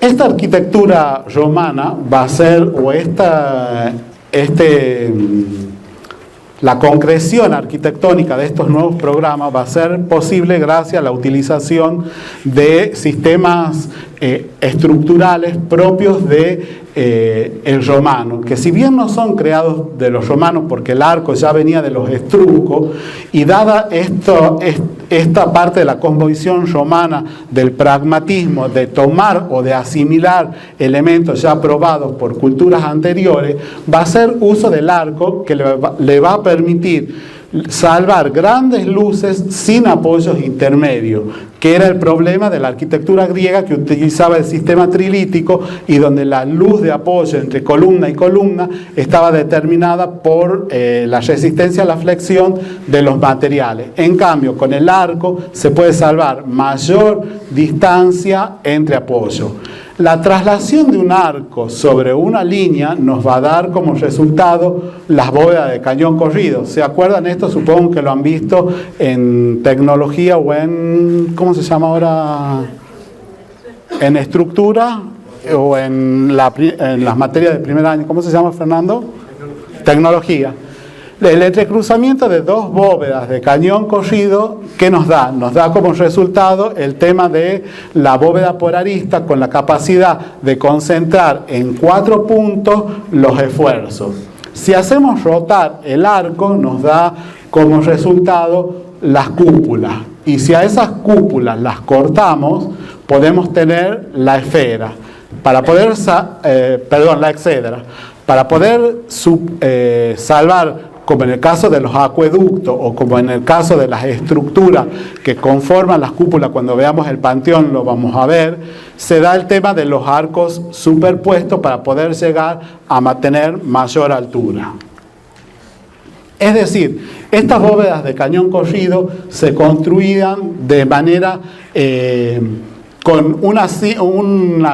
Esta arquitectura romana va a ser, la concreción arquitectónica de estos nuevos programas va a ser posible gracias a la utilización de sistemas estructurales propios de el romano, que si bien no son creados de los romanos porque el arco ya venía de los etruscos, y dada esta parte de la cosmovisión romana del pragmatismo, de tomar o de asimilar elementos ya probados por culturas anteriores, va a hacer uso del arco que le va a permitir salvar grandes luces sin apoyos intermedios, que era el problema de la arquitectura griega, que utilizaba el sistema trilítico y donde la luz de apoyo entre columna y columna estaba determinada por la resistencia a la flexión de los materiales. En cambio, con el arco se puede salvar mayor distancia entre apoyos. La traslación de un arco sobre una línea nos va a dar como resultado las bóvedas de cañón corrido. ¿Se acuerdan esto? Supongo que lo han visto en tecnología o en, ¿cómo se llama ahora? En estructura o en las materias de primer año. ¿Cómo se llama, Fernando? Tecnología. El entrecruzamiento de dos bóvedas de cañón corrido, ¿qué nos da? Nos da como resultado el tema de la bóveda por arista con la capacidad de concentrar en 4 puntos los esfuerzos. Si hacemos rotar el arco, nos da como resultado las cúpulas. Y si a esas cúpulas las cortamos, podemos tener la esfera. Para poder, la exedra. Para poder salvar, como en el caso de los acueductos o como en el caso de las estructuras que conforman las cúpulas, cuando veamos el Panteón lo vamos a ver, se da el tema de los arcos superpuestos para poder llegar a mantener mayor altura. Es decir, estas bóvedas de cañón corrido se construían de manera con unas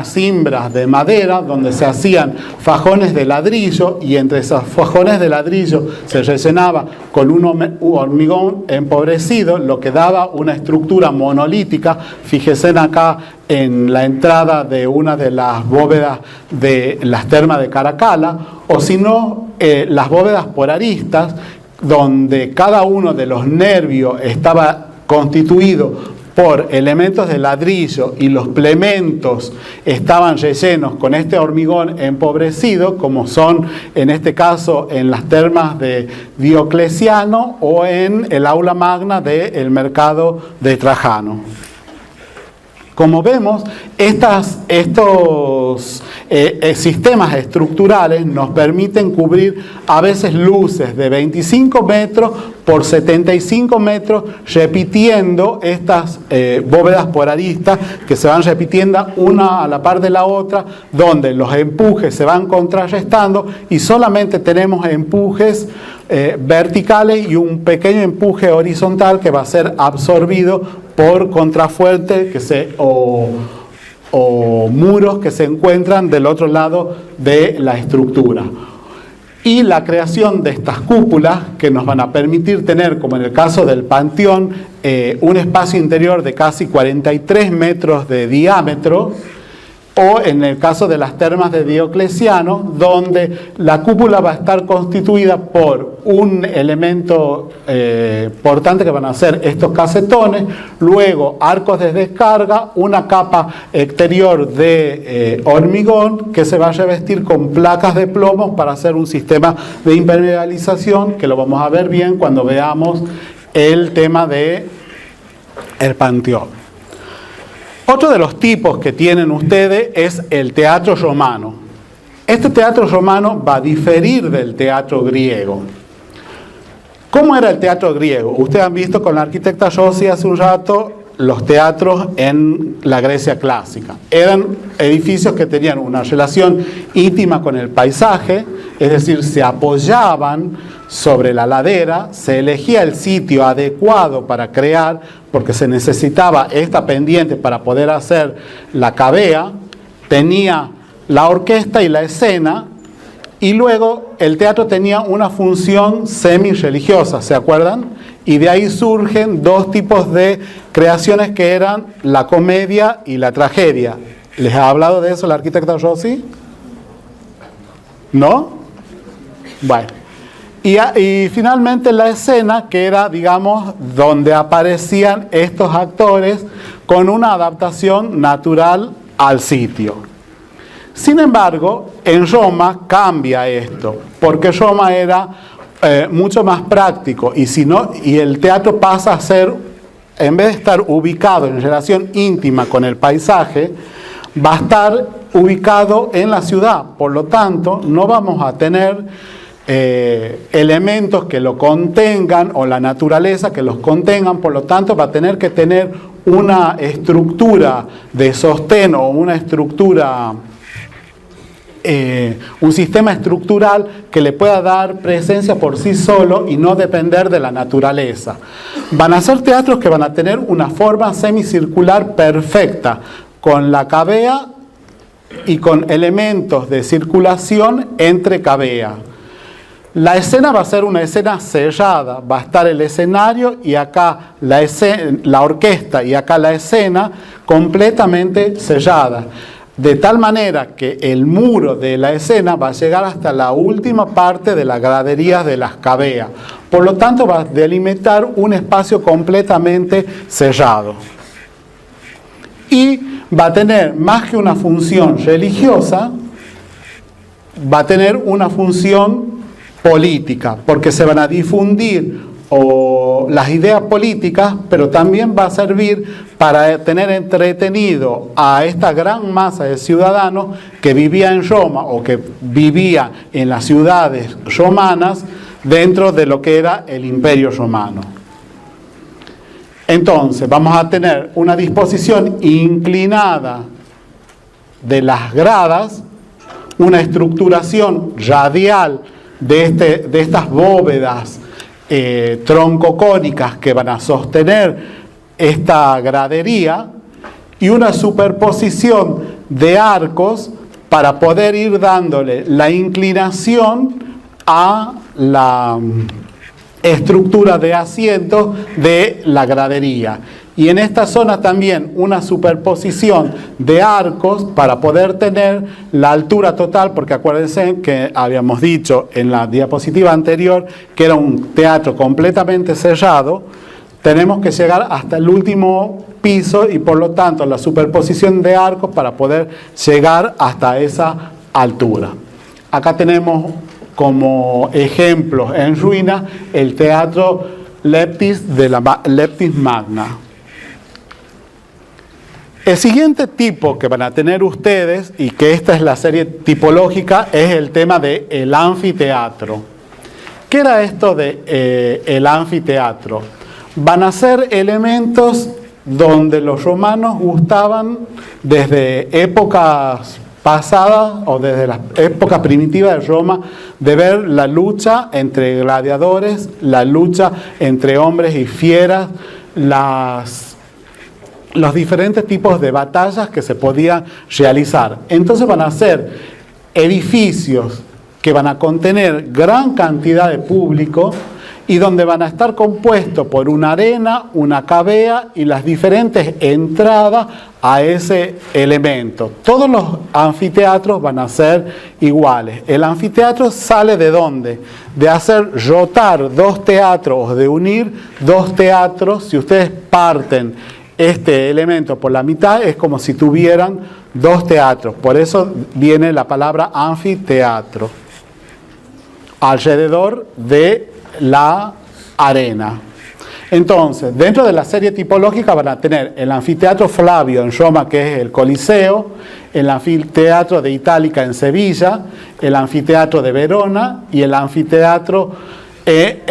cimbras de madera donde se hacían fajones de ladrillo, y entre esos fajones de ladrillo se rellenaba con un hormigón empobrecido, lo que daba una estructura monolítica. Fíjense acá en la entrada de una de las bóvedas de las termas de Caracalla, o si no, las bóvedas por aristas, donde cada uno de los nervios estaba constituido por elementos de ladrillo y los plementos estaban rellenos con este hormigón empobrecido, como son en este caso en las termas de Diocleciano o en el aula magna del mercado de Trajano. Como vemos, estos sistemas estructurales nos permiten cubrir a veces luces de 25 metros por 75 metros, repitiendo estas bóvedas por aristas que se van repitiendo una a la par de la otra, donde los empujes se van contrarrestando y solamente tenemos empujes verticales y un pequeño empuje horizontal que va a ser absorbido por contrafuertes o muros que se encuentran del otro lado de la estructura. Y la creación de estas cúpulas que nos van a permitir tener, como en el caso del Panteón, un espacio interior de casi 43 metros de diámetro, o en el caso de las termas de Diocleciano, donde la cúpula va a estar constituida por un elemento portante que van a ser estos casetones, luego arcos de descarga, una capa exterior de hormigón que se va a revestir con placas de plomo para hacer un sistema de impermeabilización, que lo vamos a ver bien cuando veamos el tema del Panteón. Otro de los tipos que tienen ustedes es el teatro romano. Este teatro romano va a diferir del teatro griego. ¿Cómo era el teatro griego? Ustedes han visto con la arquitecta Rossi hace un rato los teatros en la Grecia clásica. Eran edificios que tenían una relación íntima con el paisaje, es decir, se apoyaban sobre la ladera, se elegía el sitio adecuado para crear, porque se necesitaba esta pendiente para poder hacer la cavea, tenía la orquesta y la escena, y luego el teatro tenía una función semi-religiosa, ¿se acuerdan? Y de ahí surgen dos tipos de creaciones que eran la comedia y la tragedia. ¿Les ha hablado de eso el arquitecto Rossi? ¿No? Bueno. Y finalmente la escena, que era, digamos, donde aparecían estos actores con una adaptación natural al sitio. Sin embargo, en Roma cambia esto, porque Roma era mucho más práctico y el teatro pasa a ser, en vez de estar ubicado en relación íntima con el paisaje, va a estar ubicado en la ciudad. Por lo tanto, no vamos a tener elementos que lo contengan o la naturaleza que los contengan. Por lo tanto, va a tener que tener una estructura de sostén o una estructura, un sistema estructural que le pueda dar presencia por sí solo y no depender de la naturaleza. Van a ser teatros que van a tener una forma semicircular perfecta, con la cavea y con elementos de circulación entre cavea. La escena va a ser una escena sellada, va a estar el escenario y acá la orquesta y acá la escena completamente sellada. De tal manera que el muro de la escena va a llegar hasta la última parte de las graderías de las caveas. Por lo tanto, va a delimitar un espacio completamente sellado. Y va a tener más que una función religiosa, va a tener una función política, porque se van a difundir las ideas políticas, pero también va a servir para tener entretenido a esta gran masa de ciudadanos que vivía en Roma o que vivía en las ciudades romanas dentro de lo que era el Imperio Romano. Entonces, vamos a tener una disposición inclinada de las gradas, una estructuración radial de estas bóvedas troncocónicas que van a sostener esta gradería y una superposición de arcos para poder ir dándole la inclinación a la estructura de asientos de la gradería. Y en esta zona también una superposición de arcos para poder tener la altura total, porque acuérdense que habíamos dicho en la diapositiva anterior que era un teatro completamente cerrado. Tenemos que llegar hasta el último piso y por lo tanto la superposición de arcos para poder llegar hasta esa altura. Acá tenemos como ejemplos en ruinas el teatro Leptis de la Leptis Magna. El siguiente tipo que van a tener ustedes, y que esta es la serie tipológica, es el tema del anfiteatro. ¿Qué era esto de el anfiteatro? Van a ser elementos donde los romanos gustaban desde épocas pasadas o desde la época primitiva de Roma de ver la lucha entre gladiadores, la lucha entre hombres y fieras, los diferentes tipos de batallas que se podían realizar. Entonces van a ser edificios que van a contener gran cantidad de público y donde van a estar compuestos por una arena, una cavea y las diferentes entradas a ese elemento. Todos los anfiteatros van a ser iguales. El anfiteatro sale ¿de dónde? De hacer rotar dos teatros o de unir dos teatros. Si ustedes parten este elemento por la mitad, es como si tuvieran dos teatros. Por eso viene la palabra anfiteatro, alrededor de la arena. Entonces, dentro de la serie tipológica van a tener el anfiteatro Flavio en Roma, que es el Coliseo, el anfiteatro de Itálica en Sevilla, el anfiteatro de Verona y el anfiteatro de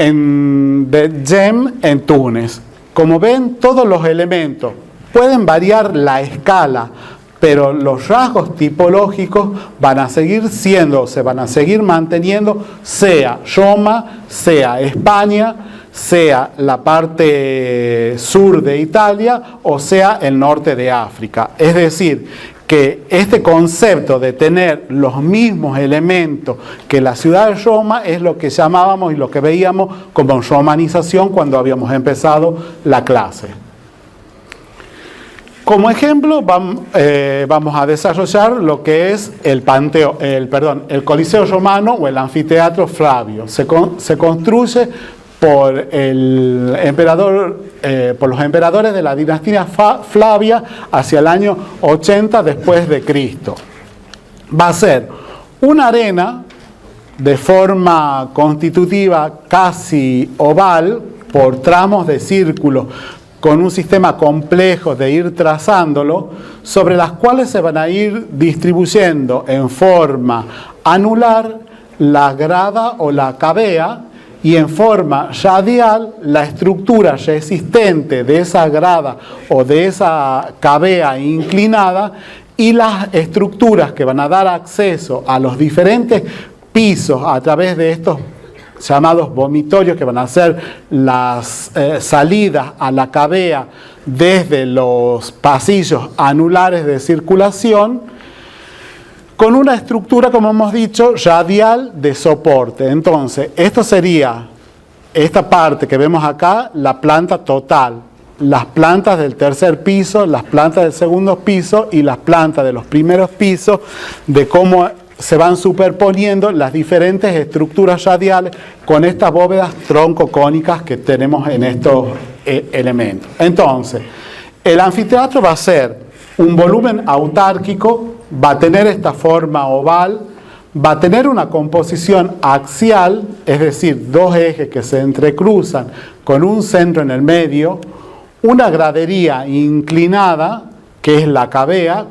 Gem en Túnez. Como ven, todos los elementos pueden variar la escala, pero los rasgos tipológicos van a seguir siendo, se van a seguir manteniendo, sea Roma, sea España, sea la parte sur de Italia o sea el norte de África. Es decir, que este concepto de tener los mismos elementos que la ciudad de Roma es lo que llamábamos y lo que veíamos como romanización cuando habíamos empezado la clase. Como ejemplo vamos a desarrollar lo que es el Coliseo Romano o el Anfiteatro Flavio. Se construye por los emperadores de la dinastía Flavia hacia el año 80 después de Cristo. Va a ser una arena de forma constitutiva casi oval por tramos de círculo, con un sistema complejo de ir trazándolo, sobre las cuales se van a ir distribuyendo en forma anular la grada o la cavea, y en forma radial la estructura resistente de esa grada o de esa cavea inclinada, y las estructuras que van a dar acceso a los diferentes pisos a través de estos llamados vomitorios, que van a ser las salidas a la cavea desde los pasillos anulares de circulación, con una estructura, como hemos dicho, radial de soporte. Entonces, esto sería, esta parte que vemos acá, la planta total. Las plantas del tercer piso, las plantas del segundo piso y las plantas de los primeros pisos, de cómo se van superponiendo las diferentes estructuras radiales con estas bóvedas troncocónicas que tenemos en estos elementos. Entonces, el anfiteatro va a ser un volumen autárquico, va a tener esta forma oval, va a tener una composición axial, es decir, dos ejes que se entrecruzan con un centro en el medio, una gradería inclinada, que es la cavea,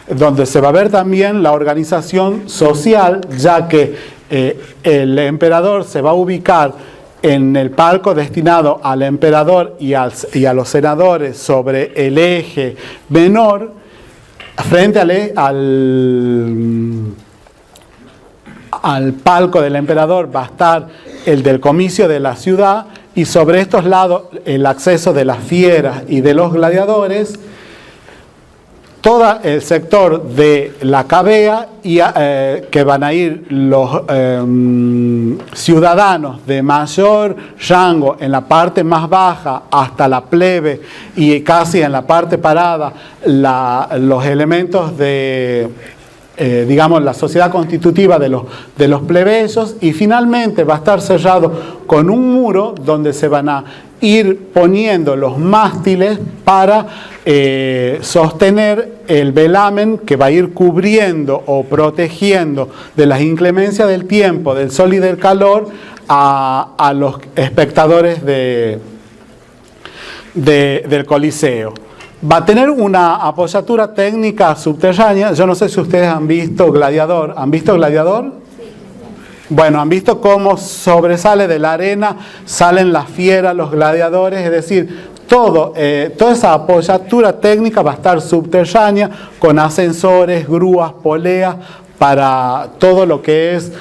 donde se va a ver también la organización social, ya que el emperador se va a ubicar en el palco destinado al emperador y a los senadores sobre el eje menor. Frente al palco del emperador va a estar el del comicio de la ciudad, y sobre estos lados el acceso de las fieras y de los gladiadores, todo el sector de la cavea, y que van a ir los ciudadanos de mayor rango en la parte más baja hasta la plebe, y casi en la parte parada los elementos de digamos, la sociedad constitutiva de los plebeyos, y finalmente va a estar cerrado con un muro donde se van a ir poniendo los mástiles para sostener el velamen que va a ir cubriendo o protegiendo de las inclemencias del tiempo, del sol y del calor a los espectadores del Coliseo. Va a tener una apoyatura técnica subterránea. Yo no sé si ustedes han visto Gladiador. ¿Han visto Gladiador? Sí. Bueno, han visto cómo sobresale de la arena, salen las fieras, los gladiadores, es decir, toda esa apoyatura técnica va a estar subterránea, con ascensores, grúas, poleas, para todo lo que es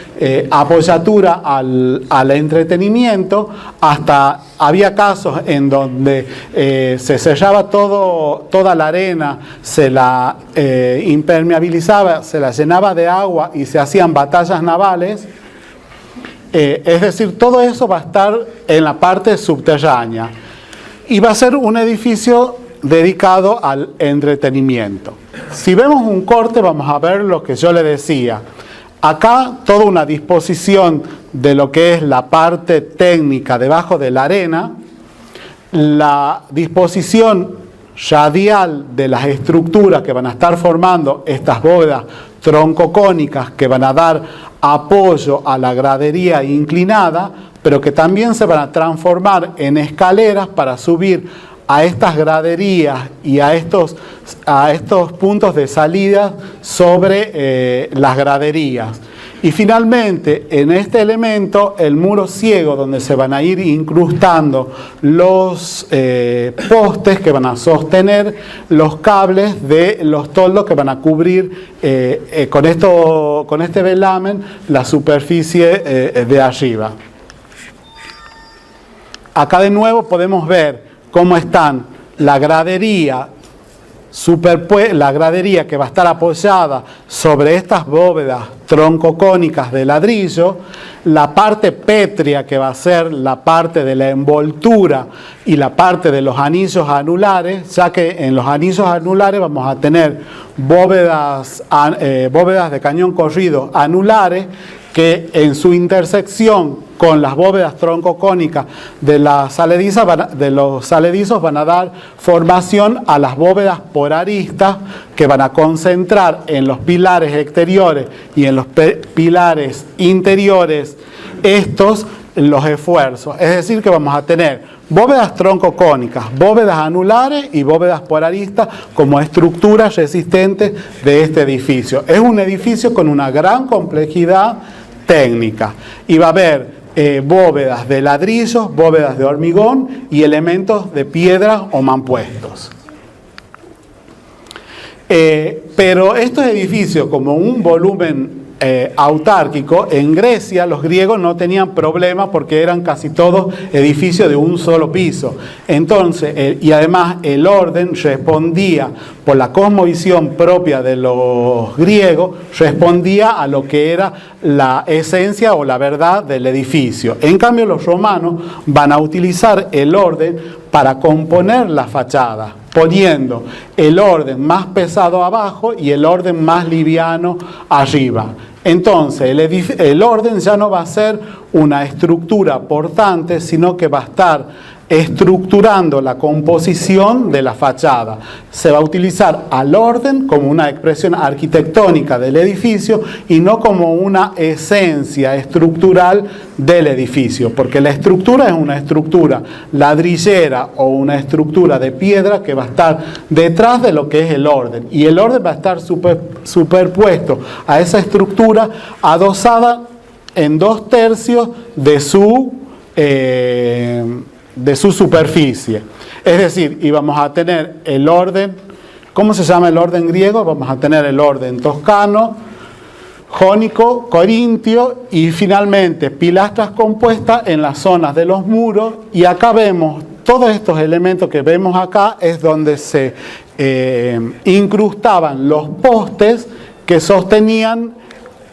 apoyatura al entretenimiento. Hasta había casos en donde se sellaba toda la arena, se la impermeabilizaba, se la llenaba de agua y se hacían batallas navales. Es decir, todo eso va a estar en la parte subterránea, y va a ser un edificio dedicado al entretenimiento. Si vemos un corte, vamos a ver lo que yo le decía. Acá toda una disposición de lo que es la parte técnica debajo de la arena, la disposición radial de las estructuras que van a estar formando estas bóvedas troncocónicas, que van a dar apoyo a la gradería inclinada, pero que también se van a transformar en escaleras para subir a estas graderías y a estos puntos de salida sobre las graderías. Y finalmente, en este elemento, el muro ciego, donde se van a ir incrustando los postes que van a sostener los cables de los toldos que van a cubrir con este velamen la superficie de arriba. Acá de nuevo podemos ver cómo están la gradería la gradería que va a estar apoyada sobre estas bóvedas troncocónicas de ladrillo, la parte pétrea que va a ser la parte de la envoltura y la parte de los anillos anulares, ya que en los anillos anulares vamos a tener bóvedas de cañón corrido anulares que en su intersección con las bóvedas troncocónicas de los saledizos van a dar formación a las bóvedas por aristas que van a concentrar en los pilares exteriores y en los pilares interiores los esfuerzos. Es decir, que vamos a tener bóvedas troncocónicas, bóvedas anulares y bóvedas por aristas como estructuras resistentes de este edificio. Es un edificio con una gran complejidad técnica y va a haber bóvedas de ladrillos, bóvedas de hormigón y elementos de piedra o mampuestos. Pero estos edificios, como un volumen autárquico, en Grecia los griegos no tenían problema porque eran casi todos edificios de un solo piso. Entonces, y además el orden respondía, por la cosmovisión propia de los griegos, respondía a lo que era la esencia o la verdad del edificio. En cambio, los romanos van a utilizar el orden para componer la fachada, poniendo el orden más pesado abajo y el orden más liviano arriba. Entonces, el orden ya no va a ser una estructura portante, sino que va a estar estructurando la composición de la fachada. Se va a utilizar al orden como una expresión arquitectónica del edificio y no como una esencia estructural del edificio, porque la estructura es una estructura ladrillera o una estructura de piedra que va a estar detrás de lo que es el orden, y el orden va a estar superpuesto a esa estructura, adosada en 2/3 de su superficie. Es decir, y vamos a tener el orden, ¿cómo se llama el orden griego? Vamos a tener el orden toscano, jónico, corintio y finalmente pilastras compuestas en las zonas de los muros, y acá vemos todos estos elementos que vemos acá es donde se incrustaban los postes que sostenían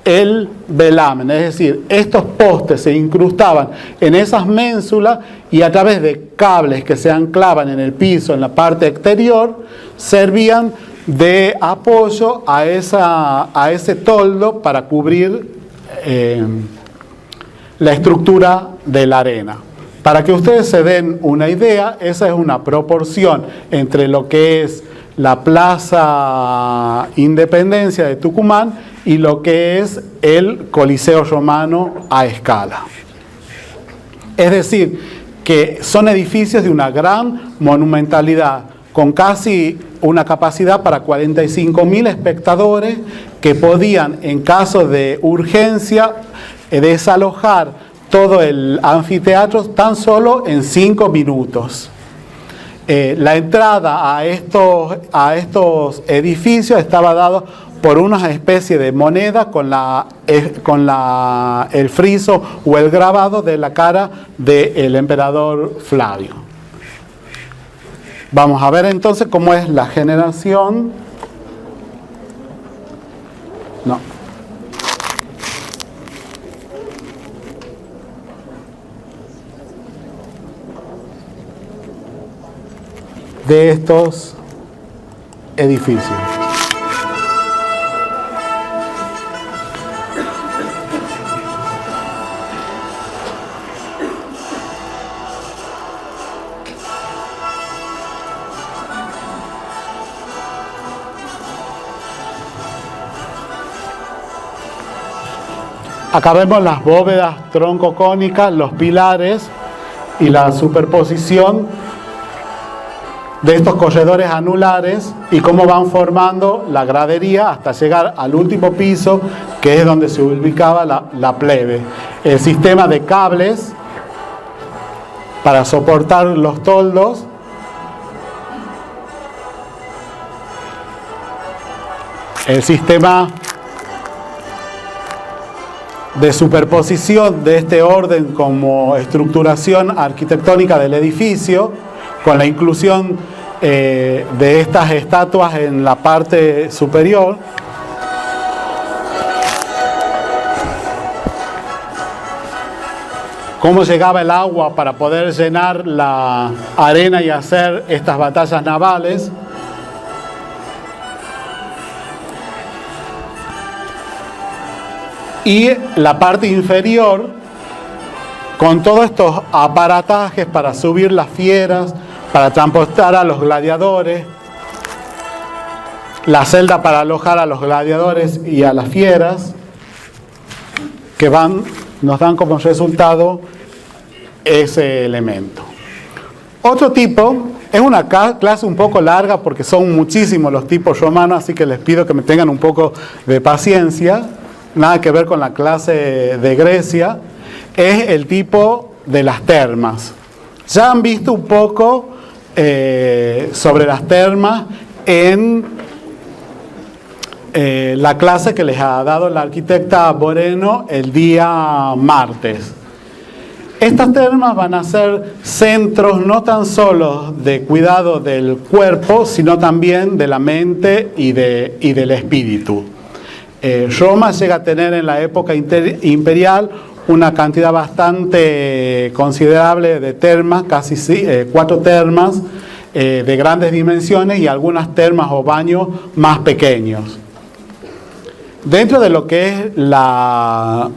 el velamen, es decir, estos postes se incrustaban en esas ménsulas y a través de cables que se anclaban en el piso, en la parte exterior, servían de apoyo a ese toldo para cubrir la estructura de la arena. Para que ustedes se den una idea, esa es una proporción entre lo que es la Plaza Independencia de Tucumán y lo que es el Coliseo Romano a escala. Es decir, que son edificios de una gran monumentalidad, con casi una capacidad para 45.000 espectadores que podían, en caso de urgencia, desalojar todo el anfiteatro tan solo en 5 minutos. La entrada a estos edificios estaba dado por una especie de moneda con el friso o el grabado de la cara del emperador Flavio. Vamos a ver entonces cómo es la generación. De estos edificios. Acá vemos las bóvedas troncocónicas, los pilares y la superposición de estos corredores anulares y cómo van formando la gradería hasta llegar al último piso, que es donde se ubicaba la plebe. El sistema de cables para soportar los toldos, el sistema de superposición de este orden como estructuración arquitectónica del edificio, con la inclusión de estas estatuas en la parte superior. Cómo llegaba el agua para poder llenar la arena y hacer estas batallas navales. Y la parte inferior, con todos estos aparatajes para subir las fieras, para transportar a los gladiadores, la celda para alojar a los gladiadores y a las fieras, que nos dan como resultado ese elemento. Otro tipo, es una clase un poco larga porque son muchísimos los tipos romanos, así que les pido que me tengan un poco de paciencia, nada que ver con la clase de Grecia, es el tipo de las termas. Ya han visto un poco sobre las termas en la clase que les ha dado la arquitecta Moreno el día martes. Estas termas van a ser centros no tan solo de cuidado del cuerpo, sino también de la mente y del espíritu. Roma llega a tener en la época imperial una cantidad bastante considerable de termas, casi 4 termas de grandes dimensiones y algunas termas o baños más pequeños. Dentro de lo que es la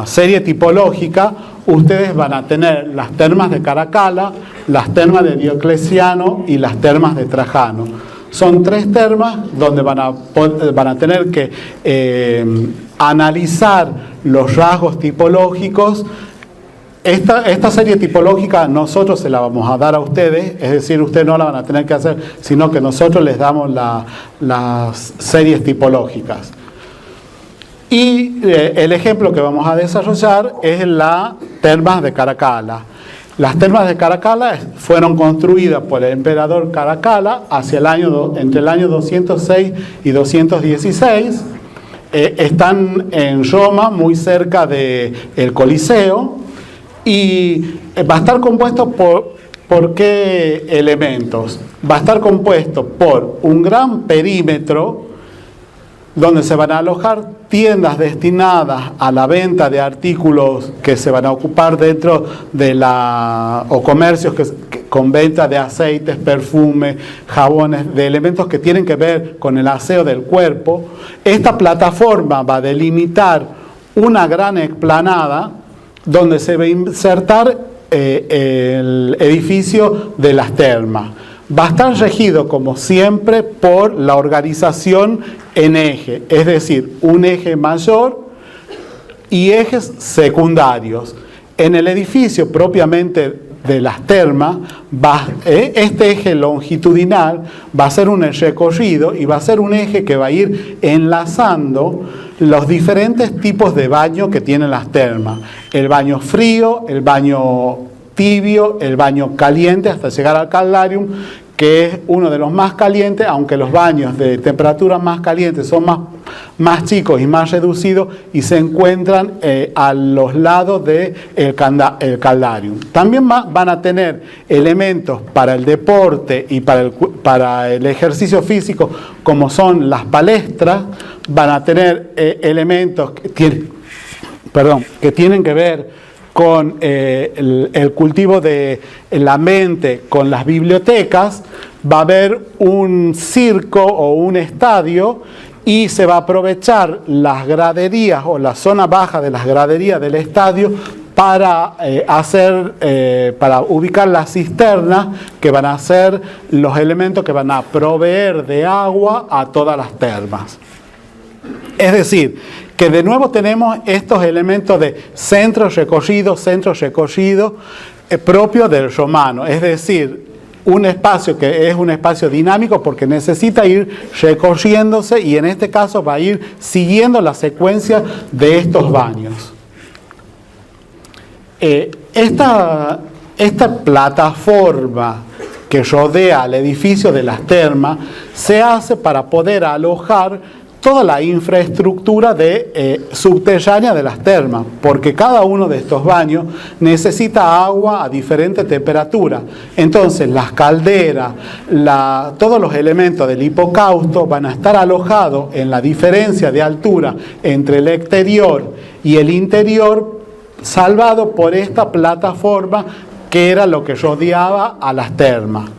serie tipológica, ustedes van a tener las termas de Caracalla, las termas de Diocleciano y las termas de Trajano. Son 3 termas donde van a tener que analizar los rasgos tipológicos. Esta serie tipológica nosotros se la vamos a dar a ustedes, es decir, ustedes no la van a tener que hacer, sino que nosotros les damos las series tipológicas. Y el ejemplo que vamos a desarrollar es las termas de Caracalla. Las termas de Caracalla fueron construidas por el emperador Caracalla entre el año 206 y 216. Están en Roma, muy cerca del Coliseo, y va a estar compuesto ¿por qué elementos? Va a estar compuesto por un gran perímetro donde se van a alojar tiendas destinadas a la venta de artículos que se van a ocupar dentro de o comercios con venta de aceites, perfumes, jabones, de elementos que tienen que ver con el aseo del cuerpo. Esta plataforma va a delimitar una gran explanada donde se va a insertar el edificio de las termas. Va a estar regido, como siempre, por la organización en eje, es decir, un eje mayor y ejes secundarios. En el edificio propiamente de las termas, este eje longitudinal va a ser un recorrido y va a ser un eje que va a ir enlazando los diferentes tipos de baño que tienen las termas. El baño frío, el baño tibio, el baño caliente, hasta llegar al caldarium, que es uno de los más calientes, aunque los baños de temperatura más calientes son más chicos y más reducidos y se encuentran a los lados del caldarium. También van a tener elementos para el deporte y para el ejercicio físico, como son las palestras. Van a tener elementos que tienen que ver con el cultivo de la mente, con las bibliotecas. Va a haber un circo o un estadio y se va a aprovechar las graderías o la zona baja de las graderías del estadio para ubicar las cisternas que van a ser los elementos que van a proveer de agua a todas las termas. Es decir, que de nuevo tenemos estos elementos de centro recorrido propio del romano, es decir, un espacio que es un espacio dinámico porque necesita ir recorriéndose y en este caso va a ir siguiendo la secuencia de estos baños. Esta plataforma que rodea al edificio de las termas se hace para poder alojar toda la infraestructura subterránea de las termas, porque cada uno de estos baños necesita agua a diferente temperatura. Entonces las calderas, todos los elementos del hipocausto van a estar alojados en la diferencia de altura entre el exterior y el interior, salvado por esta plataforma que era lo que rodeaba a las termas.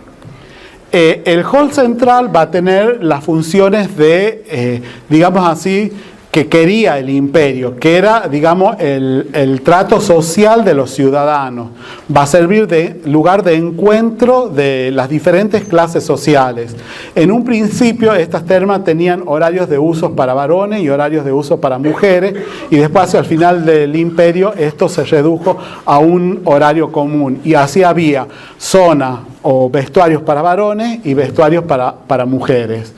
El hall central va a tener las funciones de, digamos así, que quería el imperio, que era, digamos, el trato social de los ciudadanos. Va a servir de lugar de encuentro de las diferentes clases sociales. En un principio estas termas tenían horarios de uso para varones y horarios de uso para mujeres, y después al final del imperio esto se redujo a un horario común, y así había zonas o vestuarios para varones y vestuarios para mujeres.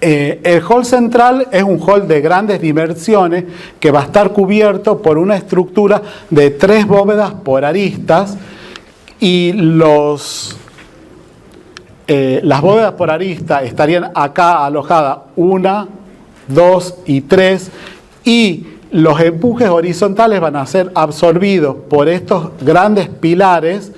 El hall central es un hall de grandes dimensiones que va a estar cubierto por una estructura de 3 bóvedas por aristas, y las bóvedas por arista estarían acá alojadas 1, 2 y 3, y los empujes horizontales van a ser absorbidos por estos grandes pilares.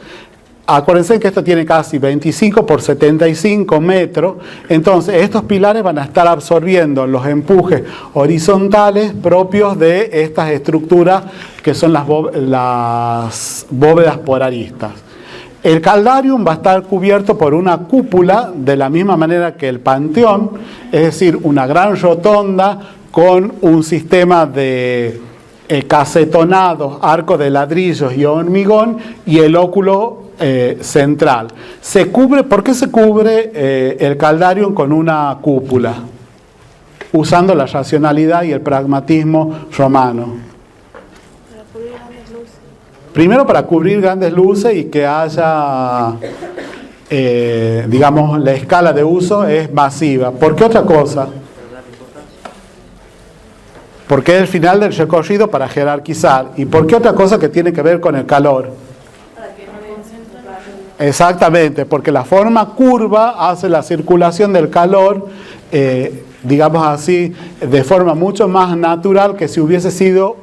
Acuérdense que esto tiene casi 25 por 75 metros, entonces estos pilares van a estar absorbiendo los empujes horizontales propios de estas estructuras que son las bóvedas por aristas. El caldarium va a estar cubierto por una cúpula de la misma manera que el panteón, es decir, una gran rotonda con un sistema de casetonados, arcos de ladrillos y hormigón, y el óculo central. ¿Por qué se cubre el caldarium con una cúpula? Usando la racionalidad y el pragmatismo romano. Para cubrir grandes luces. Primero, para cubrir grandes luces y que haya, digamos, la escala de uso es masiva. ¿Por qué otra cosa? Porque es el final del recorrido para jerarquizar. ¿Y por qué otra cosa que tiene que ver con el calor? Exactamente, porque la forma curva hace la circulación del calor, digamos así, de forma mucho más natural que si hubiese sido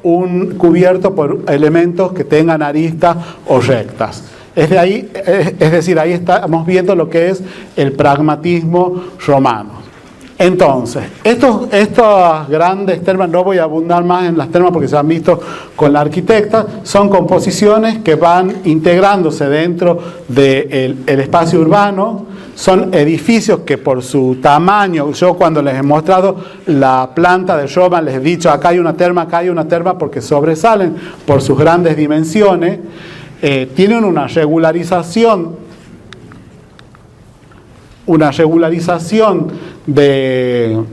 cubierto por elementos que tengan aristas o rectas. Es decir, ahí estamos viendo lo que es el pragmatismo romano. Entonces, estas grandes termas, no voy a abundar más en las termas porque se han visto con la arquitecta, son composiciones que van integrándose dentro del espacio urbano, son edificios que por su tamaño, yo cuando les he mostrado la planta de Roma les he dicho acá hay una terma porque sobresalen por sus grandes dimensiones, tienen una regularización del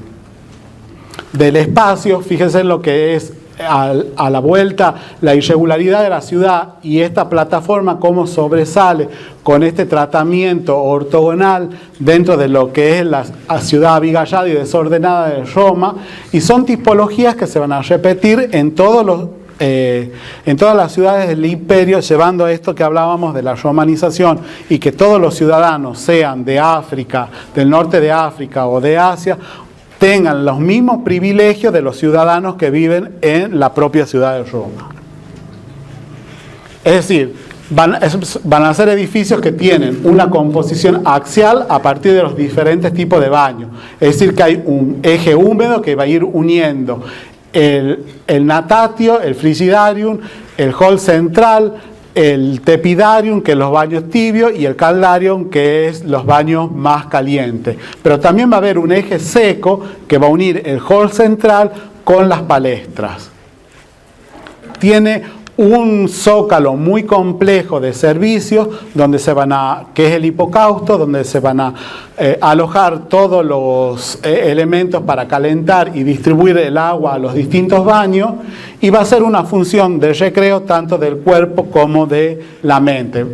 espacio. Fíjense en lo que es a la vuelta la irregularidad de la ciudad, y esta plataforma cómo sobresale con este tratamiento ortogonal dentro de lo que es la ciudad abigallada y desordenada de Roma, y son tipologías que se van a repetir en todas las ciudades del imperio, llevando a esto que hablábamos de la romanización, y que todos los ciudadanos, sean de África, del norte de África o de Asia, tengan los mismos privilegios de los ciudadanos que viven en la propia ciudad de Roma. Es decir, van a ser edificios que tienen una composición axial a partir de los diferentes tipos de baños. Es decir, que hay un eje húmedo que va a ir uniendo el natatio, el frigidarium, el hall central, el tepidarium, que es los baños tibios, y el caldarium, que es los baños más calientes. Pero también va a haber un eje seco que va a unir el hall central con las palestras. Tiene un zócalo muy complejo de servicios que es el hipocausto, donde se van a alojar todos los elementos para calentar y distribuir el agua a los distintos baños, y va a ser una función de recreo tanto del cuerpo como de la mente.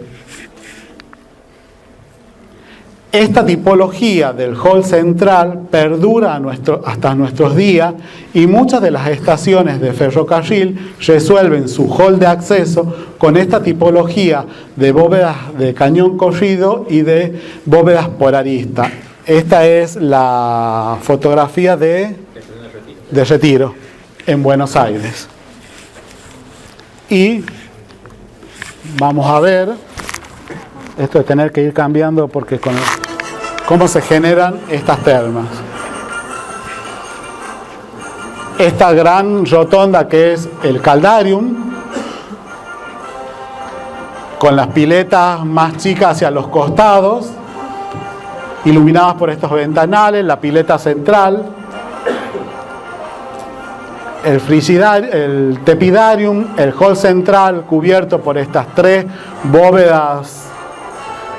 Esta tipología del hall central perdura hasta nuestros días, y muchas de las estaciones de ferrocarril resuelven su hall de acceso con esta tipología de bóvedas de cañón corrido y de bóvedas por arista. Esta es la fotografía de Retiro, en Buenos Aires. Y vamos a ver, esto de tener que ir cambiando porque cómo se generan estas termas. Esta gran rotonda que es el Caldarium, con las piletas más chicas hacia los costados, iluminadas por estos ventanales, la pileta central, el tepidarium, el hall central cubierto por estas tres bóvedas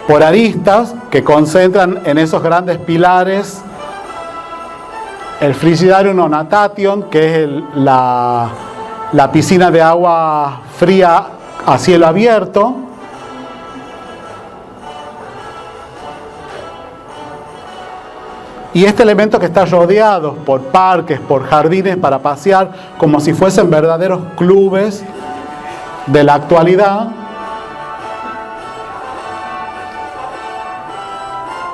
por aristas que concentran en esos grandes pilares el frigidarium o natation, que es la piscina de agua fría a cielo abierto. Y este elemento que está rodeado por parques, por jardines para pasear, como si fuesen verdaderos clubes de la actualidad.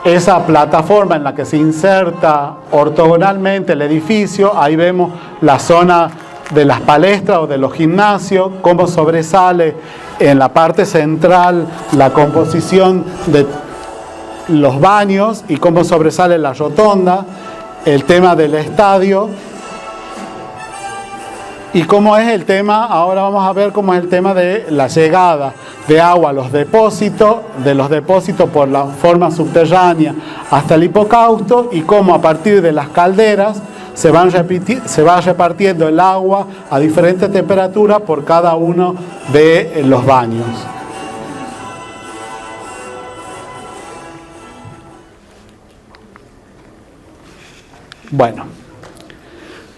Esa plataforma en la que se inserta ortogonalmente el edificio, ahí vemos la zona de las palestras o de los gimnasios, cómo sobresale en la parte central la composición de los baños y cómo sobresale la rotonda, el tema del estadio y cómo es el tema, ahora vamos a ver cómo es el tema de la llegada de agua a los depósitos, de los depósitos por la forma subterránea hasta el hipocausto y cómo a partir de las calderas se va repartiendo el agua a diferentes temperaturas por cada uno de los baños. Bueno,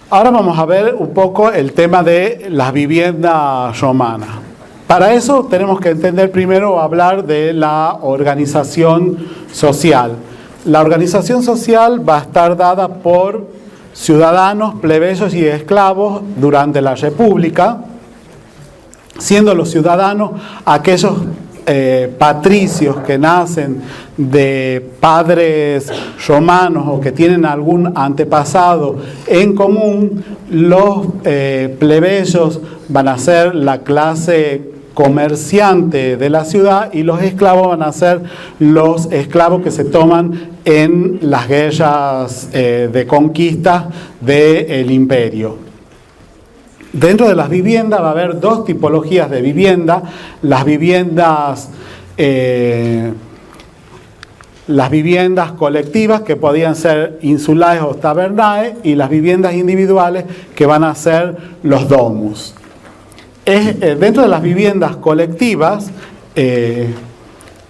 ahora vamos a ver un poco el tema de las viviendas romanas. Para eso tenemos que entender primero hablar de la organización social. La organización social va a estar dada por ciudadanos, plebeyos y esclavos durante la República, siendo los ciudadanos aquellos patricios que nacen de padres romanos o que tienen algún antepasado en común. Los plebeyos van a ser la clase comerciante de la ciudad y los esclavos van a ser los esclavos que se toman en las guerras de conquista del imperio. Dentro de las viviendas va a haber dos tipologías de vivienda: las viviendas colectivas, que podían ser insulares o tabernae, y las viviendas individuales, que van a ser los domus. Dentro de las viviendas colectivas,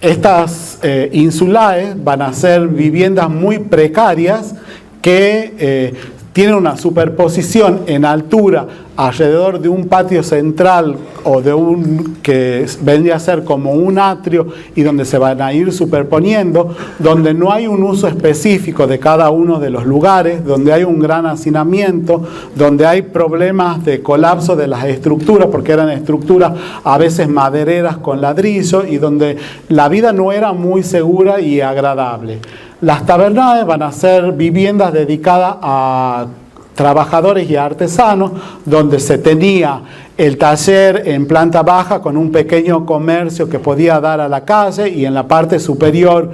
estas insulares van a ser viviendas muy precarias que tienen una superposición en altura alrededor de un patio central o de un que vendría a ser como un atrio y donde se van a ir superponiendo, donde no hay un uso específico de cada uno de los lugares, donde hay un gran hacinamiento, donde hay problemas de colapso de las estructuras, porque eran estructuras a veces madereras con ladrillo y donde la vida no era muy segura y agradable. Las tabernae van a ser viviendas dedicadas a trabajadores y artesanos, donde se tenía el taller en planta baja con un pequeño comercio que podía dar a la calle, y en la parte superior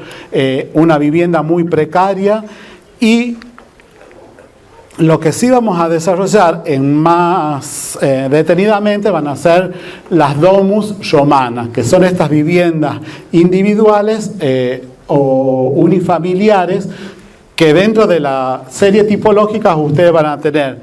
una vivienda muy precaria. Y lo que sí vamos a desarrollar en más detenidamente van a ser las domus romanas, que son estas viviendas individuales o unifamiliares, que dentro de la serie tipológica ustedes van a tener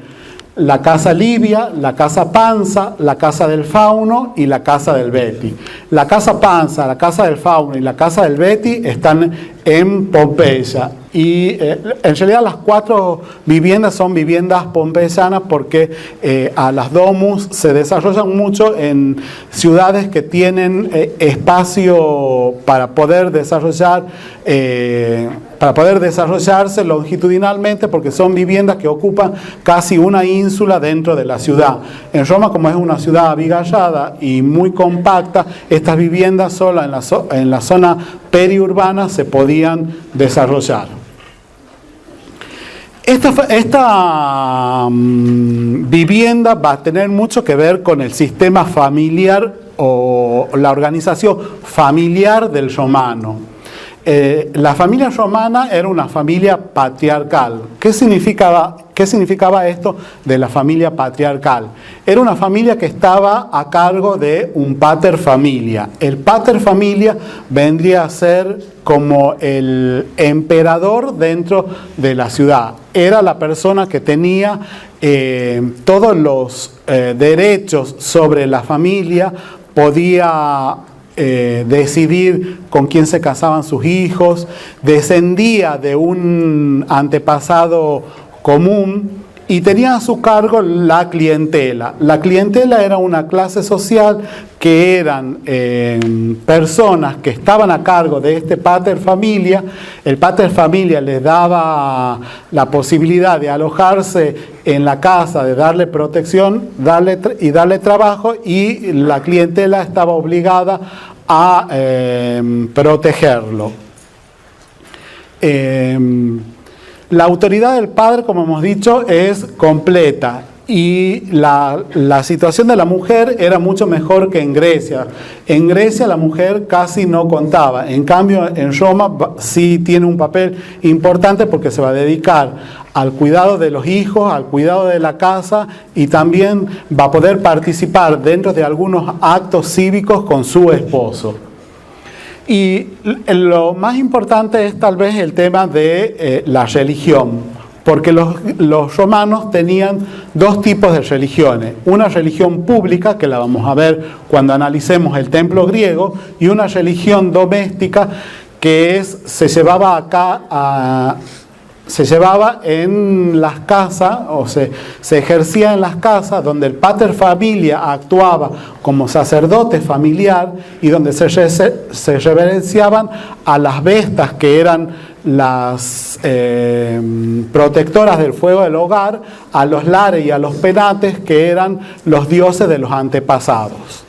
la casa Livia, la casa Pansa, la casa del Fauno y la casa del Beti. La casa Pansa, la casa del Fauno y la casa del Beti están en Pompeya. Y en realidad las cuatro viviendas son viviendas pompeyanas, porque a las domus se desarrollan mucho en ciudades que tienen espacio para poder desarrollarse longitudinalmente, porque son viviendas que ocupan casi una ínsula dentro de la ciudad. En Roma, como es una ciudad amigallada y muy compacta, estas viviendas solo en la zona periurbana se podían desarrollar. Esta vivienda va a tener mucho que ver con el sistema familiar o la organización familiar del romano. La familia romana era una familia patriarcal. ¿Qué significaba esto de la familia patriarcal? Era una familia que estaba a cargo de un pater familia. El pater familia vendría a ser como el emperador dentro de la ciudad. Era la persona que tenía todos los derechos sobre la familia, podía decidir con quién se casaban sus hijos, descendía de un antepasado común y tenía a su cargo la clientela. La clientela era una clase social que eran personas que estaban a cargo de este pater familia. El pater familia les daba la posibilidad de alojarse en la casa, de darle protección y darle trabajo, y la clientela estaba obligada a protegerlo. La autoridad del padre, como hemos dicho, es completa, y la situación de la mujer era mucho mejor que en Grecia. En Grecia la mujer casi no contaba, en cambio en Roma sí tiene un papel importante porque se va a dedicar al cuidado de los hijos, al cuidado de la casa, y también va a poder participar dentro de algunos actos cívicos con su esposo. Y lo más importante es tal vez el tema de la religión, porque los romanos tenían dos tipos de religiones: una religión pública, que la vamos a ver cuando analicemos el templo griego, y una religión doméstica que se llevaba en las casas, o se ejercía en las casas, donde el pater familia actuaba como sacerdote familiar y donde se reverenciaban a las vestas, que eran las protectoras del fuego del hogar, a los lares y a los penates, que eran los dioses de los antepasados.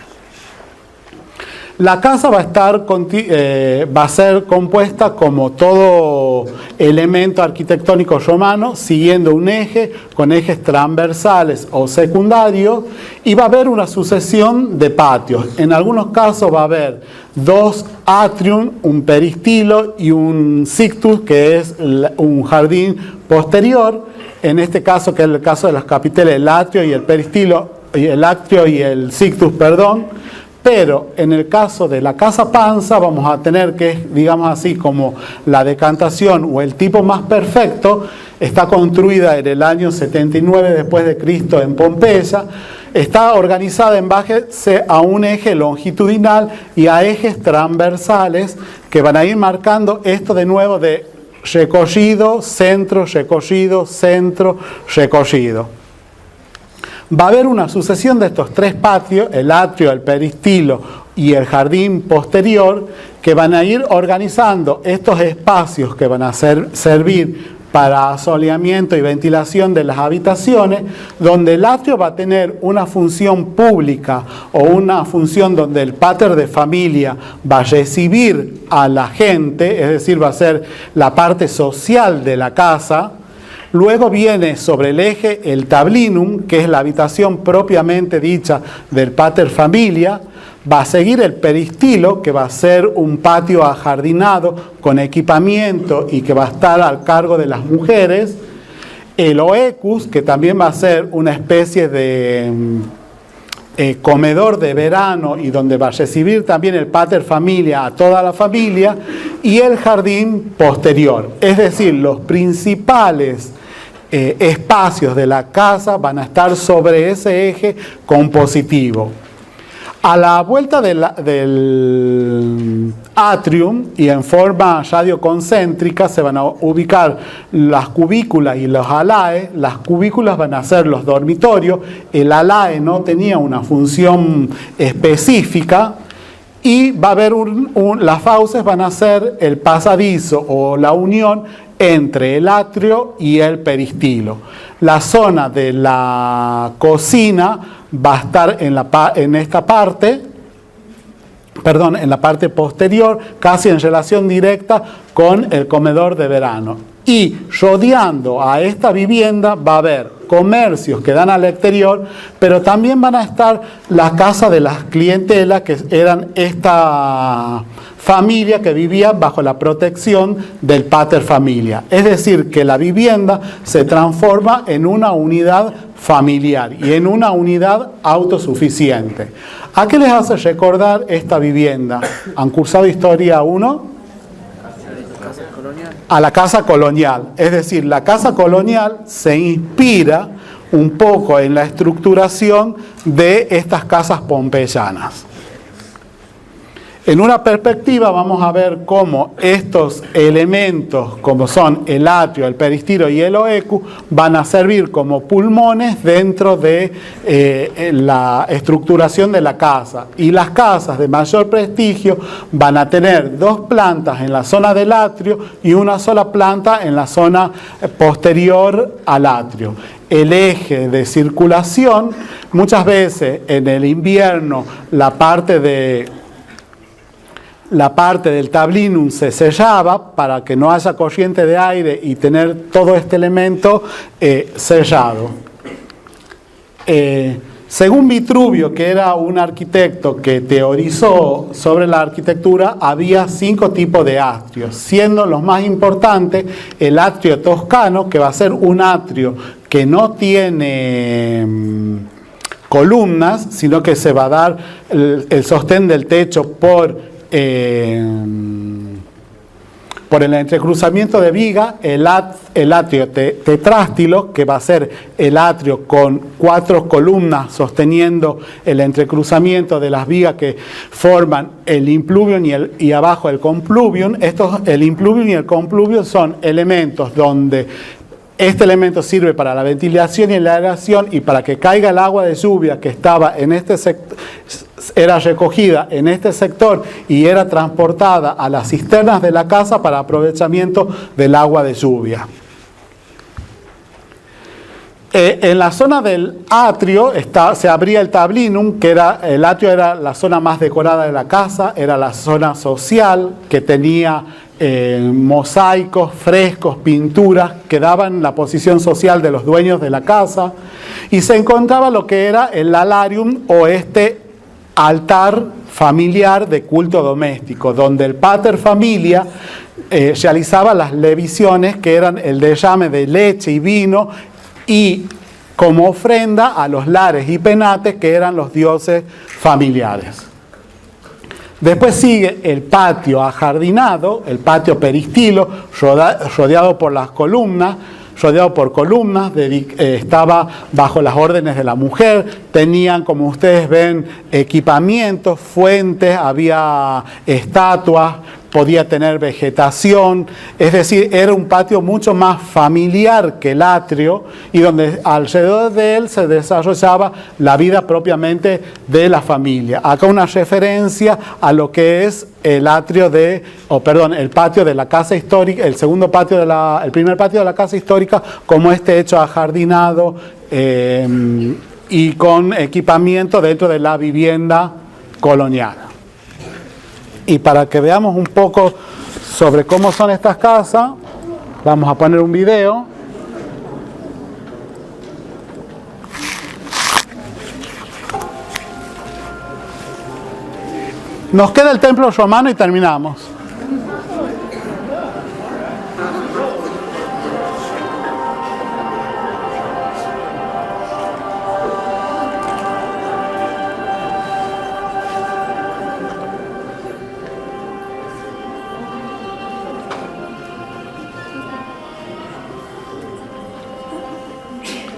La casa va a ser compuesta, como todo elemento arquitectónico romano, siguiendo un eje, con ejes transversales o secundarios, y va a haber una sucesión de patios. En algunos casos va a haber dos atrium, un peristilo y un sictus, que es un jardín posterior. En este caso, que es el caso de las capiteles, el atrio y el peristilo, el atrio y el sictus, perdón. Pero en el caso de la casa Pansa vamos a tener que, digamos así, como la decantación o el tipo más perfecto. Está construida en el año 79 después de Cristo en Pompeya. Está organizada en base a un eje longitudinal y a ejes transversales que van a ir marcando esto de nuevo de recorrido, centro, recorrido, centro, recorrido. Va a haber una sucesión de estos tres patios, el atrio, el peristilo y el jardín posterior, que van a ir organizando estos espacios que van a servir para asoleamiento y ventilación de las habitaciones, donde el atrio va a tener una función pública o una función donde el pater de familia va a recibir a la gente, es decir, va a ser la parte social de la casa. Luego viene sobre el eje el tablinum, que es la habitación propiamente dicha del pater familia. Va a seguir el peristilo, que va a ser un patio ajardinado con equipamiento y que va a estar al cargo de las mujeres. El oecus, que también va a ser una especie de comedor de verano y donde va a recibir también el pater familia a toda la familia. Y el jardín posterior, es decir, los principales espacios de la casa van a estar sobre ese eje compositivo. A la vuelta del atrium y en forma radioconcéntrica se van a ubicar las cubículas y los alae. Las cubículas van a ser los dormitorios. El alae no tenía una función específica. Y va a haber las fauces van a ser el pasadizo o la unión entre el atrio y el peristilo. La zona de la cocina va a estar en la parte posterior, casi en relación directa con el comedor de verano. Y rodeando a esta vivienda va a haber comercios que dan al exterior, pero también van a estar las casas de las clientelas, que eran esta familia que vivía bajo la protección del pater familia. Es decir, que la vivienda se transforma en una unidad familiar y en una unidad autosuficiente. ¿A qué les hace recordar esta vivienda? ¿Han cursado Historia 1? A la casa colonial. Es decir, la casa colonial se inspira un poco en la estructuración de estas casas pompeyanas. En una perspectiva vamos a ver cómo estos elementos, como son el atrio, el peristilo y el oecu, van a servir como pulmones dentro de la estructuración de la casa. Y las casas de mayor prestigio van a tener 2 plantas en la zona del atrio y una sola planta en la zona posterior al atrio. El eje de circulación, muchas veces en el invierno la parte del tablinum se sellaba para que no haya corriente de aire y tener todo este elemento sellado. Según Vitruvio, que era un arquitecto que teorizó sobre la arquitectura, había 5 tipos de atrios, siendo los más importantes el atrio toscano, que va a ser un atrio que no tiene columnas, sino que se va a dar el sostén del techo por el entrecruzamiento de viga, el atrio tetrástilo, que va a ser el atrio con 4 columnas sosteniendo el entrecruzamiento de las vigas que forman el impluvium y abajo el compluvium. El impluvium y el compluvium son elementos donde este elemento sirve para la ventilación y la aeración, y para que caiga el agua de lluvia que estaba en este sector, era recogida en este sector y era transportada a las cisternas de la casa para aprovechamiento del agua de lluvia. En la zona del atrio se abría el tablinum, que el atrio era la zona más decorada de la casa, era la zona social que tenía mosaicos, frescos, pinturas que daban la posición social de los dueños de la casa, y se encontraba lo que era el lalarium, o este altar familiar de culto doméstico, donde el pater familia realizaba las levisiones, que eran el derrame de leche y vino, y como ofrenda a los lares y penates, que eran los dioses familiares. Después sigue el patio ajardinado, el patio peristilo, rodeado por las columnas, estaba bajo las órdenes de la mujer, tenían, como ustedes ven, equipamientos, fuentes, había estatuas, podía tener vegetación, es decir, era un patio mucho más familiar que el atrio, y donde alrededor de él se desarrollaba la vida propiamente de la familia. Acá una referencia a lo que es el atrio el patio de la casa histórica, el primer patio de la casa histórica, como este hecho ajardinado y con equipamiento dentro de la vivienda colonial. Y para que veamos un poco sobre cómo son estas casas, vamos a poner un video. Nos queda el templo romano y terminamos.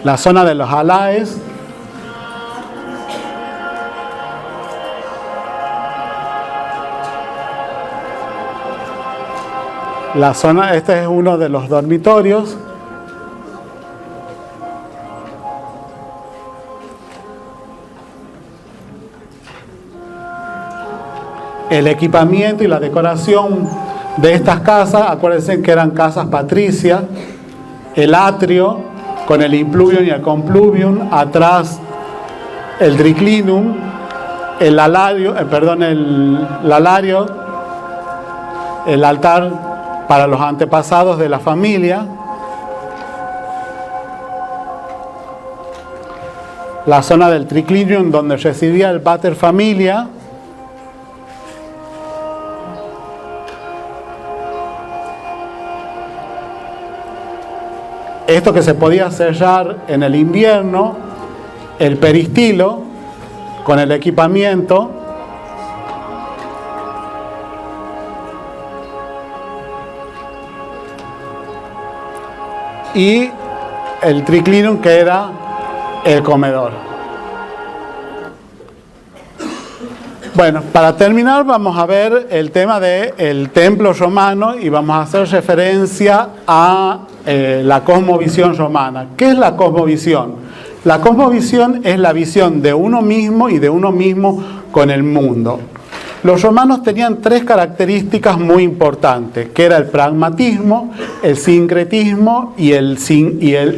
La zona de los alaes. Este es uno de los dormitorios. El equipamiento y la decoración de estas casas, acuérdense que eran casas patricias. El atrio con el impluvium y el compluvium, atrás el triclinum, el lalario, el altar para los antepasados de la familia. La zona del triclinium donde residía el pater familia. Esto que se podía sellar en el invierno, el peristilo con el equipamiento. Y el triclinium, que era el comedor. Bueno, para terminar vamos a ver el tema del templo romano y vamos a hacer referencia a la cosmovisión romana. ¿Qué es la cosmovisión? La cosmovisión es la visión de uno mismo y de uno mismo con el mundo. Los romanos tenían tres características muy importantes, que era el pragmatismo, el sincretismo y el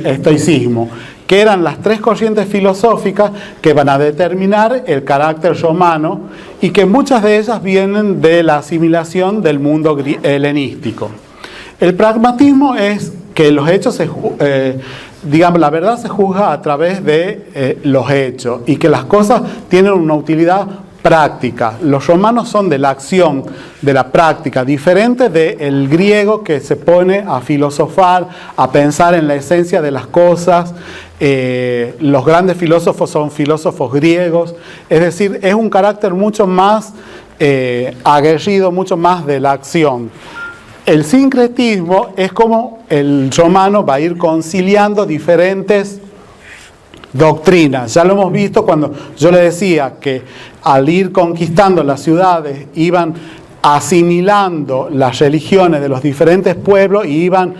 estoicismo, que eran las tres corrientes filosóficas que van a determinar el carácter romano y que muchas de ellas vienen de la asimilación del mundo helenístico. El pragmatismo es que los hechos la verdad se juzga a través de los hechos y que las cosas tienen una utilidad práctica. Los romanos son de la acción, de la práctica, diferente del griego que se pone a filosofar, a pensar en la esencia de las cosas. Los grandes filósofos son filósofos griegos, es decir, es un carácter mucho más aguerrido, mucho más de la acción. El sincretismo es como el romano va a ir conciliando diferentes doctrinas. Ya lo hemos visto cuando yo le decía que al ir conquistando las ciudades iban asimilando las religiones de los diferentes pueblos y iban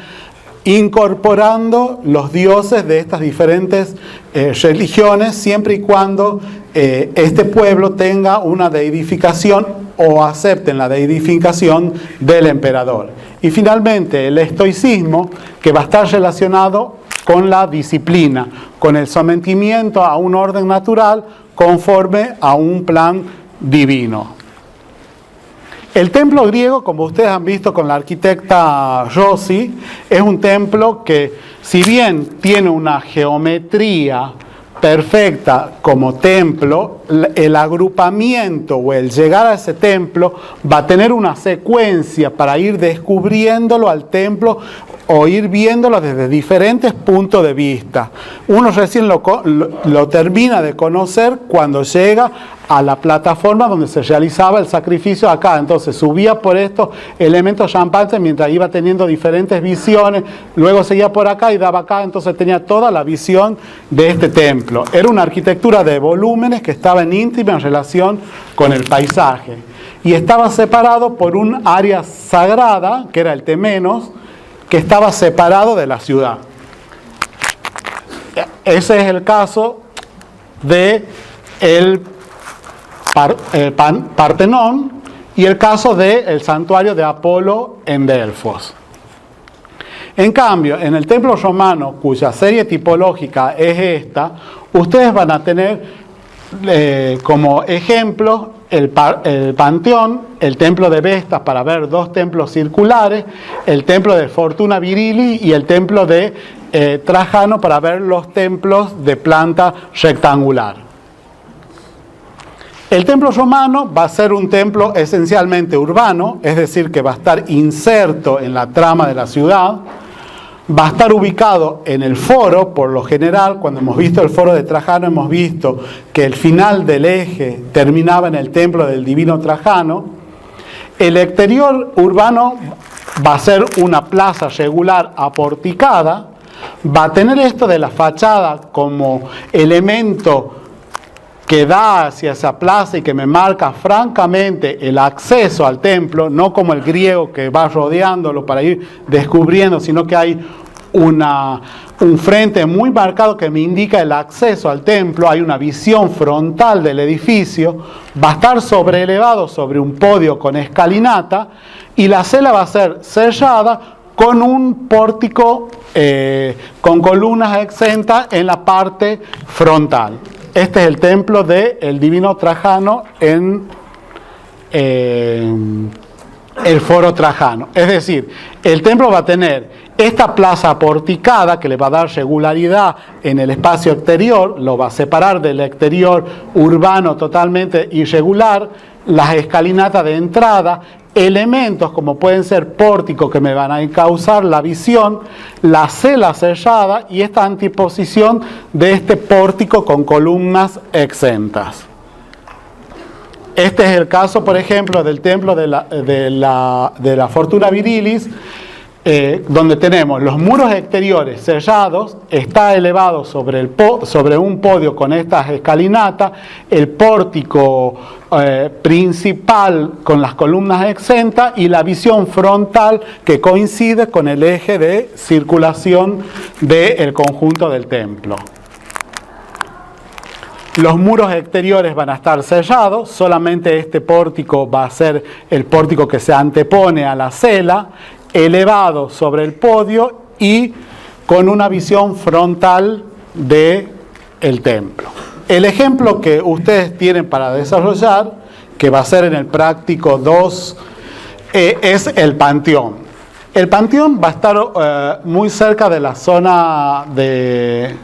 incorporando los dioses de estas diferentes religiones, siempre y cuando este pueblo tenga una deidificación o acepten la deidificación del emperador. Y finalmente el estoicismo, que va a estar relacionado con la disciplina, con el sometimiento a un orden natural conforme a un plan divino. El templo griego, como ustedes han visto con la arquitecta Rossi, es un templo que, si bien tiene una geometría perfecta como templo, el agrupamiento o el llegar a ese templo va a tener una secuencia para ir descubriéndolo al templo o ir viéndolo desde diferentes puntos de vista. Uno recién lo termina de conocer cuando llega a la plataforma donde se realizaba el sacrificio acá. Entonces subía por estos elementos rampantes mientras iba teniendo diferentes visiones, luego seguía por acá y daba acá, entonces tenía toda la visión de este templo. Era una arquitectura de volúmenes que estaba en íntima relación con el paisaje y estaba separado por un área sagrada, que era el temenos, que estaba separado de la ciudad. Ese es el caso de el Partenón y el caso del santuario de Apolo en Delfos. En cambio, en el templo romano, cuya serie tipológica es esta, ustedes van a tener como ejemplo el Panteón, el templo de Vestas para ver dos templos circulares, el templo de Fortuna Virili y el templo de Trajano para ver los templos de planta rectangular. El templo romano va a ser un templo esencialmente urbano, es decir, que va a estar inserto en la trama de la ciudad, va a estar ubicado en el foro. Por lo general, cuando hemos visto el foro de Trajano, hemos visto que el final del eje terminaba en el templo del divino Trajano. El exterior urbano va a ser una plaza regular aporticada, va a tener esto de la fachada como elemento que da hacia esa plaza y que me marca francamente el acceso al templo, no como el griego que va rodeándolo para ir descubriendo, sino que hay un frente muy marcado que me indica el acceso al templo. Hay una visión frontal del edificio, va a estar sobreelevado sobre un podio con escalinata y la cela va a ser sellada con un pórtico con columnas exentas en la parte frontal. Este es el templo del divino Trajano en el Foro Trajano. Es decir, el templo va a tener esta plaza porticada que le va a dar regularidad en el espacio exterior, lo va a separar del exterior urbano totalmente irregular, las escalinatas de entrada, elementos como pueden ser pórticos que me van a encauzar la visión, la cela cerrada y esta anteposición de este pórtico con columnas exentas. Este es el caso, por ejemplo, del templo de la Fortuna Virilis, donde tenemos los muros exteriores cerrados, está elevado sobre un podio con estas escalinatas, el pórtico principal con las columnas exentas y la visión frontal que coincide con el eje de circulación del conjunto del templo. Los muros exteriores van a estar sellados, solamente este pórtico va a ser el pórtico que se antepone a la cela, elevado sobre el podio y con una visión frontal del templo. El ejemplo que ustedes tienen para desarrollar, que va a ser en el práctico 2, es el Panteón. El Panteón va a estar muy cerca de la zona de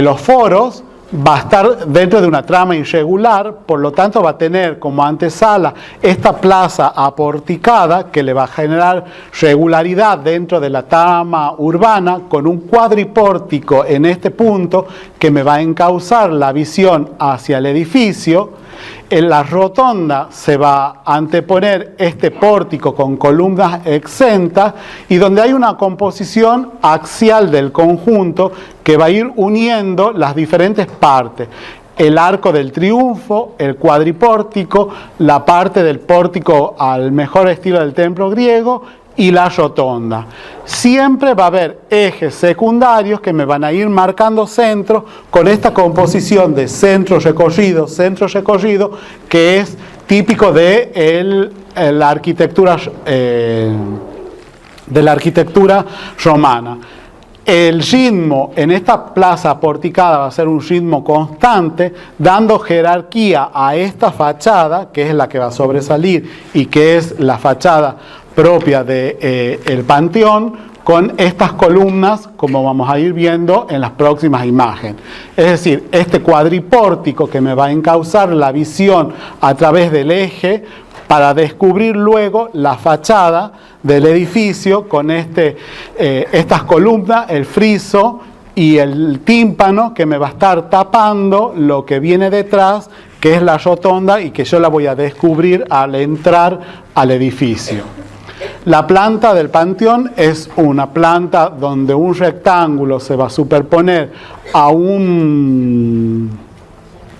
los foros, va a estar dentro de una trama irregular, por lo tanto va a tener como antesala esta plaza aporticada que le va a generar regularidad dentro de la trama urbana con un cuadripórtico en este punto que me va a encauzar la visión hacia el edificio. En la rotonda se va a anteponer este pórtico con columnas exentas y donde hay una composición axial del conjunto que va a ir uniendo las diferentes partes. El arco del triunfo, el cuadripórtico, la parte del pórtico al mejor estilo del templo griego y la rotonda. Siempre va a haber ejes secundarios que me van a ir marcando centros con esta composición de centro recorrido, que es típico de la arquitectura romana. El ritmo en esta plaza porticada va a ser un ritmo constante, dando jerarquía a esta fachada, que es la que va a sobresalir y que es la fachada propia del Panteón, con estas columnas, como vamos a ir viendo en las próximas imágenes. Es decir, este cuadripórtico que me va a encauzar la visión a través del eje para descubrir luego la fachada del edificio con estas columnas, el friso y el tímpano que me va a estar tapando lo que viene detrás, que es la rotonda y que yo la voy a descubrir al entrar al edificio. La planta del Panteón es una planta donde un rectángulo se va a superponer a un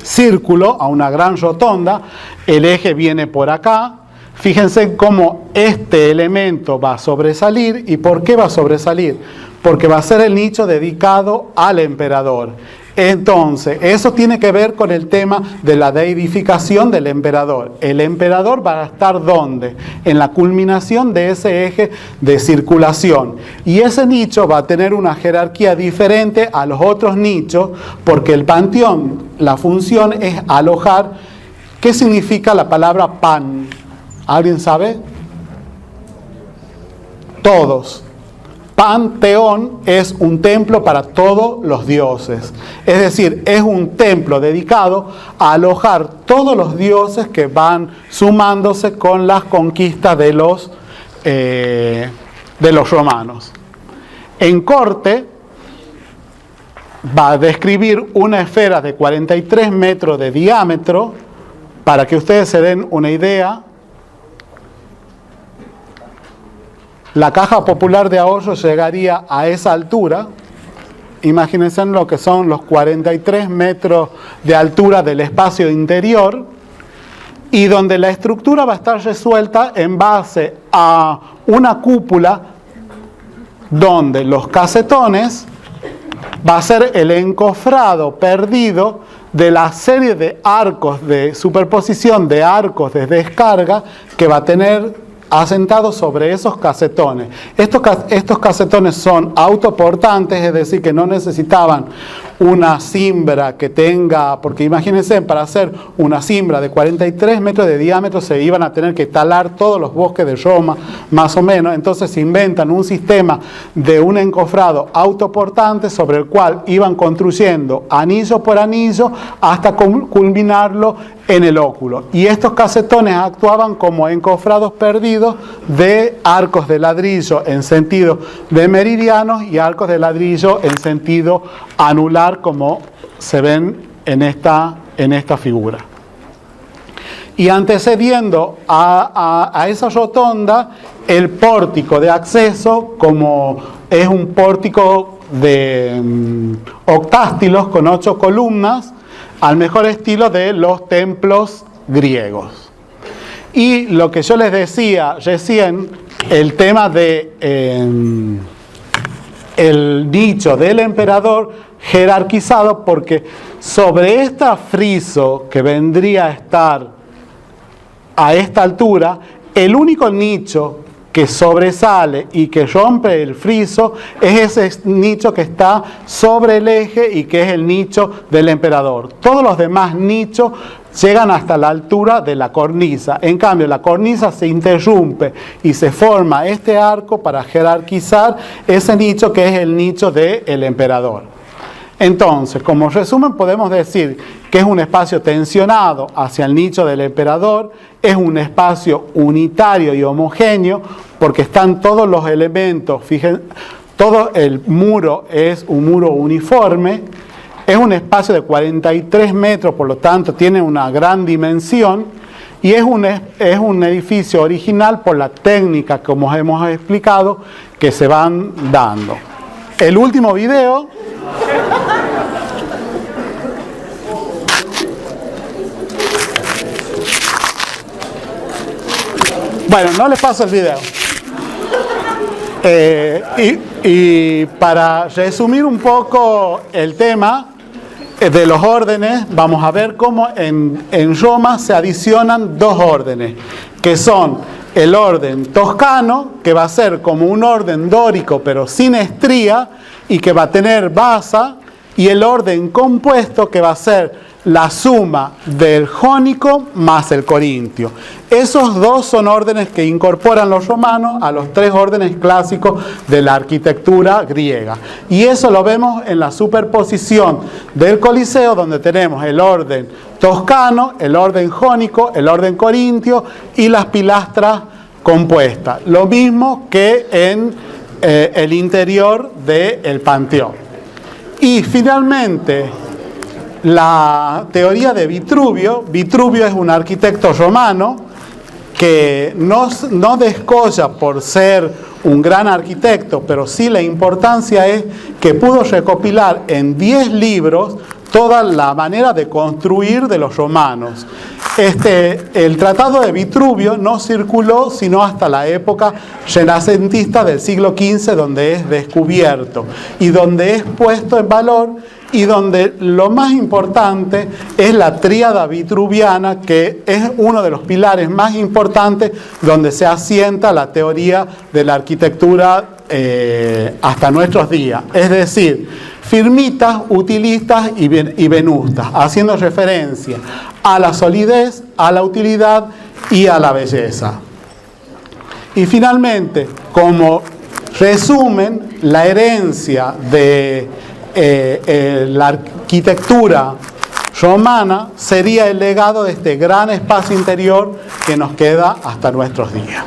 círculo, a una gran rotonda. El eje viene por acá. Fíjense cómo este elemento va a sobresalir. ¿Y por qué va a sobresalir? Porque va a ser el nicho dedicado al emperador. Entonces, eso tiene que ver con el tema de la deidificación del emperador. El emperador va a estar ¿dónde? En la culminación de ese eje de circulación. Y ese nicho va a tener una jerarquía diferente a los otros nichos, porque el Panteón, la función es alojar. ¿Qué significa la palabra pan? ¿Alguien sabe? Todos. Panteón es un templo para todos los dioses. Es decir, es un templo dedicado a alojar todos los dioses que van sumándose con las conquistas de los romanos. En corte va a describir una esfera de 43 metros de diámetro, para que ustedes se den una idea. La caja popular de ahorro llegaría a esa altura. Imagínense lo que son los 43 metros de altura del espacio interior, y donde la estructura va a estar resuelta en base a una cúpula donde los casetones va a ser el encofrado perdido de la serie de arcos de superposición, de arcos de descarga que va a tener asentados sobre esos casetones. Estos casetones son autoportantes, es decir, que no necesitaban una cimbra que tenga, porque imagínense, para hacer una cimbra de 43 metros de diámetro se iban a tener que talar todos los bosques de Roma, más o menos. Entonces se inventan un sistema de un encofrado autoportante sobre el cual iban construyendo anillo por anillo hasta culminarlo en el óculo. Y estos casetones actuaban como encofrados perdidos de arcos de ladrillo en sentido de meridianos y arcos de ladrillo en sentido anular, como se ven en esta figura. Y antecediendo a esa rotonda, el pórtico de acceso, como es un pórtico de octástilos con 8 columnas, al mejor estilo de los templos griegos. Y lo que yo les decía recién, el tema de el nicho del emperador jerarquizado, porque sobre esta friso que vendría a estar a esta altura, el único nicho que sobresale y que rompe el friso es ese nicho que está sobre el eje y que es el nicho del emperador. Todos los demás nichos llegan hasta la altura de la cornisa. En cambio, la cornisa se interrumpe y se forma este arco para jerarquizar ese nicho que es el nicho del emperador. Entonces, como resumen, podemos decir que es un espacio tensionado hacia el nicho del emperador, es un espacio unitario y homogéneo, porque están todos los elementos, fíjense, todo el muro es un muro uniforme, es un espacio de 43 metros, por lo tanto tiene una gran dimensión, y es un edificio original por la técnica, como hemos explicado, que se van dando. El último video. Bueno, no les paso el video. Y para resumir un poco el tema de los órdenes, vamos a ver cómo en Roma se adicionan 2 órdenes, que son el orden toscano, que va a ser como un orden dórico pero sin estría y que va a tener basa, y el orden compuesto, que va a ser la suma del jónico más el corintio. Esos 2 son órdenes que incorporan los romanos a los 3 órdenes clásicos de la arquitectura griega. Y eso lo vemos en la superposición del Coliseo, donde tenemos el orden toscano, el orden jónico, el orden corintio y las pilastras compuestas. Lo mismo que en el interior del Panteón. Y finalmente, la teoría de Vitruvio. Vitruvio es un arquitecto romano que no descolla por ser un gran arquitecto, pero sí la importancia es que pudo recopilar en 10 libros toda la manera de construir de los romanos. El tratado de Vitruvio no circuló sino hasta la época renacentista del siglo XV, donde es descubierto y donde es puesto en valor, y donde lo más importante es la tríada vitruviana, que es uno de los pilares más importantes donde se asienta la teoría de la arquitectura hasta nuestros días. Es decir, firmitas, utilistas y venustas, haciendo referencia a la solidez, a la utilidad y a la belleza. Y finalmente, como resumen, la herencia de la arquitectura romana sería el legado de este gran espacio interior que nos queda hasta nuestros días.